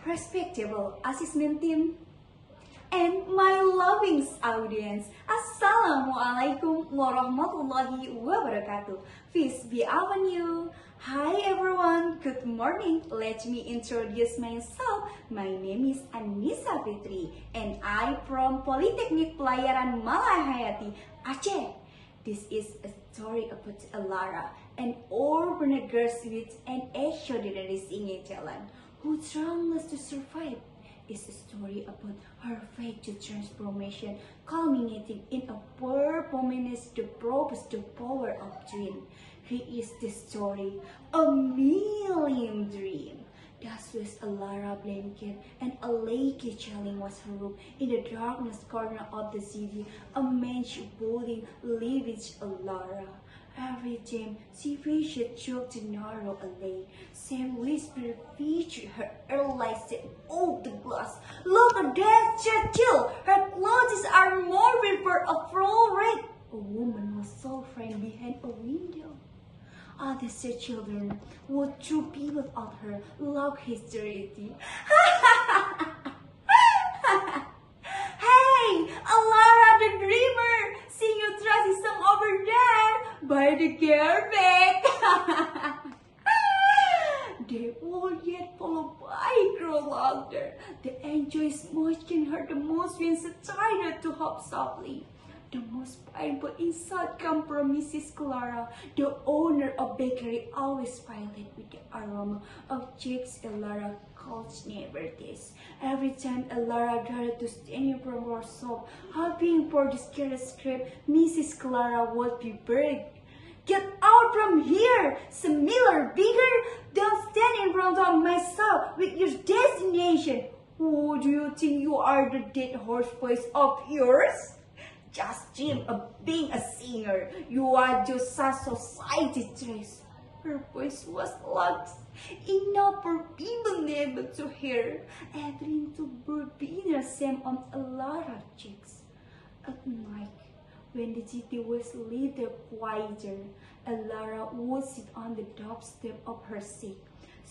respectable assessment team, and my loving audience. Assalamualaikum warahmatullahi wabarakatuh. Peace be upon you. Hi everyone, good morning. Let me introduce myself. My name is Anissa Fitri and I from Pelayaran Malahayati, Aceh. This is a story about Lara, an urban graduate and extraordinary singing talent who struggles to survive. It's a story about her faith to transformation, culminating in a performance to propose the power of dream. Here is the story, a million dream. That was a Lara blanket and a leaky chilling was her room. In the darkness corner of the city, a man's building lived a Lara. Every time she faced through the narrow alley, Sam whispered featured her earlights off the glass. Look at that chill! Her clothes are more for a floor red. A woman was so framed behind a window. Other children would throw people at her, love hysterically. Hey, Alara the Dreamer, sing your trusty song over there by the garbage. They all yet followed by grow louder. The enjoys motion her the most when she tried to hop softly. The most painful insult come from Mrs. Clara, the owner of bakery, always violent with the aroma of chicks Elara couch never taste. Every time Elara tried to stand from her shop, hoping for the scared scrape, Mrs. Clara would be buried. Get out from here, similar bigger! Don't stand in front of my shop with your destination. Who do you think you are, the dead horse voice of yours? Just dream of being a singer. You are just a society dress. Her voice was loud enough for people able to hear, adding to Burbina Sam on a lot of chicks. At night, when the city was little quieter, Elara would sit on the doorstep of her seat.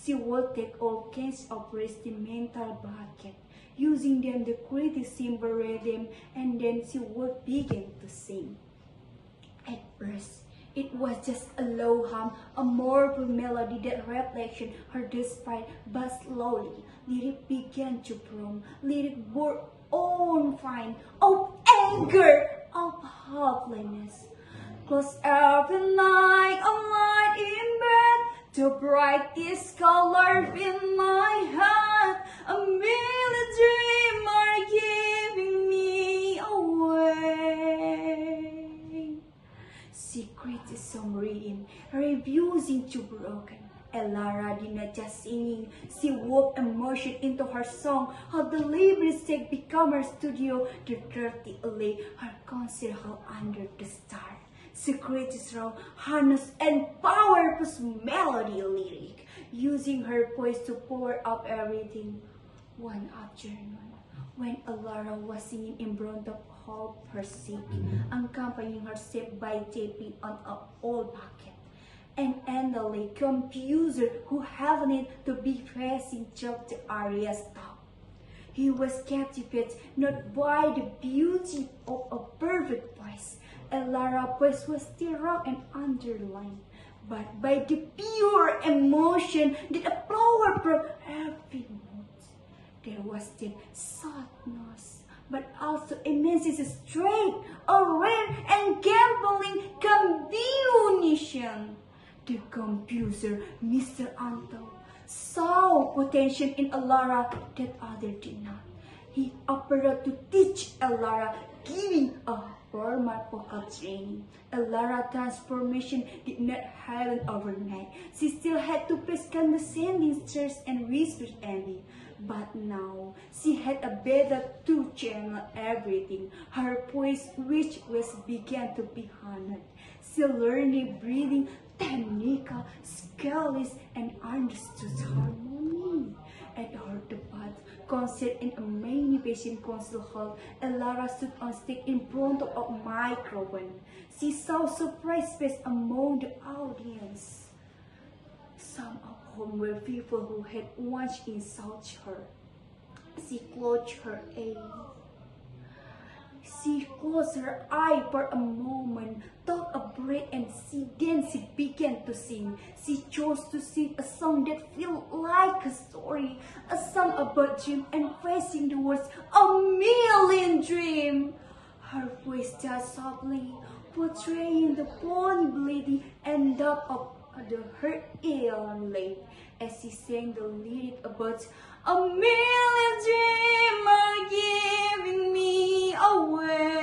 She would take all kinds of regimental bucket, using them to create a simple rhythm, and then she would begin to sing. At first, it was just a low hum, a mournful melody that reflected her despair, but slowly, lyric began to form. Lyric were on fine, of anger, of hopelessness. Close every night, a light in bed, the brightest color in my heart, a million dreams are giving me away. Secret is some reading, refusing to broken. Elara did not just singing, she wove emotion into her song. How the lively stage become her studio, the dirty alley, her concert hall under the star. Secret is raw, harness and powerful melody lyric, using her voice to pour up everything. One afternoon, when Alara was singing in front of all her sick, accompanying herself by taping on an old bucket, an elderly composer who happened to be facing through the area stopped. He was captivated not by the beauty of a perfect voice, Elara's voice was still raw and underlined, but by the pure emotion that a flower from every note. There was the sadness, but also immense strength, a rare and gambling combination. The composer, Mr. Anto, saw potential in Elara that others did not. He offered to teach Elara, giving a formal vocal training. Elara's transformation did not happen overnight. She still had to face condescending stares and whispered envy. But now, she had a better to channel everything. Her voice, which was began to be honored. She learned breathing, technical, skills, and understood harmony. At her debut concert in a magnificent concert hall, Elara stood on stage in front of a microphone. She saw surprised face among the audience, some of whom were people who had once insulted her. She closed her eyes. She closed her eye for a moment, took a breath, and then she began to sing. She chose to sing a song that felt like a story, a song about dream and facing the words, a million dreams. Her voice just softly, portraying the vulnerability and depth of her alien life as she sang the lyric about a million dreams are giving me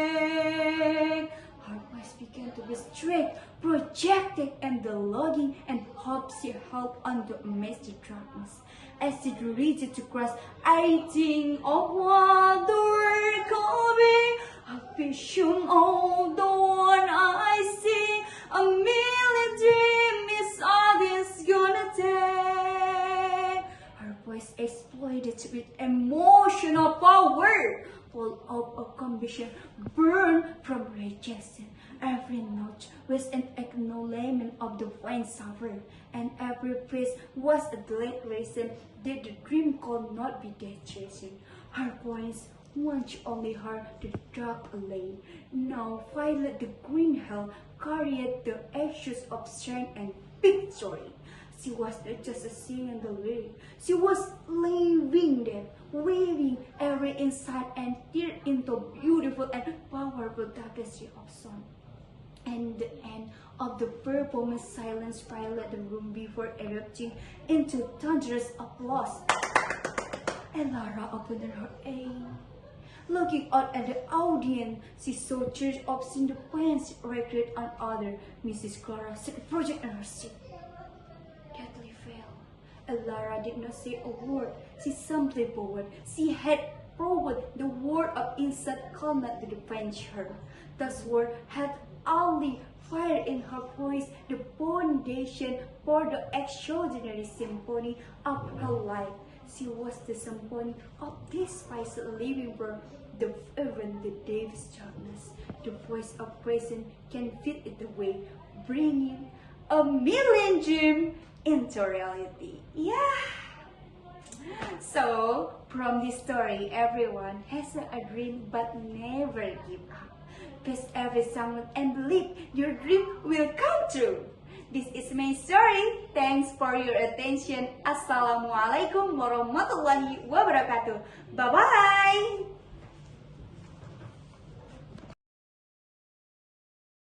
away. Her voice began to be straight, projected, and the longing and hope she held on to amidst the darkness. As she reached to cross, I think of what the world could be, a vision of the one I see, a million dreams is all this gonna take. Her voice exploded with emotional power, full of a conviction burned from rejection. Every note was an acknowledgement of the divine suffering, and every phrase was a declaration that the dream could not be destroyed. Her voice once only heard the dark lane, now violet the green hell carried the ashes of strength and victory. She was not just singing the lyric, she was living them, weaving every insight and tear into beautiful and powerful tapestry of song. And the end of the performance, silence filled the room before erupting into thunderous applause. And Lara opened her eyes. Looking out at the audience, she saw tears of the pains recorded on other. Mrs. Clara set a project on her seat. Deathly fell. And Lara did not say a word. She simply bowed. She had proved the word of instant calmness to defend her. Thus word had only fire in her voice, the foundation for the extraordinary symphony of her life. She was the symphony of this spice living world, the even the dave's darkness. The voice of present can fit it away, bringing a million dreams into reality. Yeah. So from this story, everyone has a dream but never give up. Face every someone and believe your dream will come true. This is my story. Thanks for your attention. Assalamualaikum warahmatullahi wabarakatuh. Bye-bye.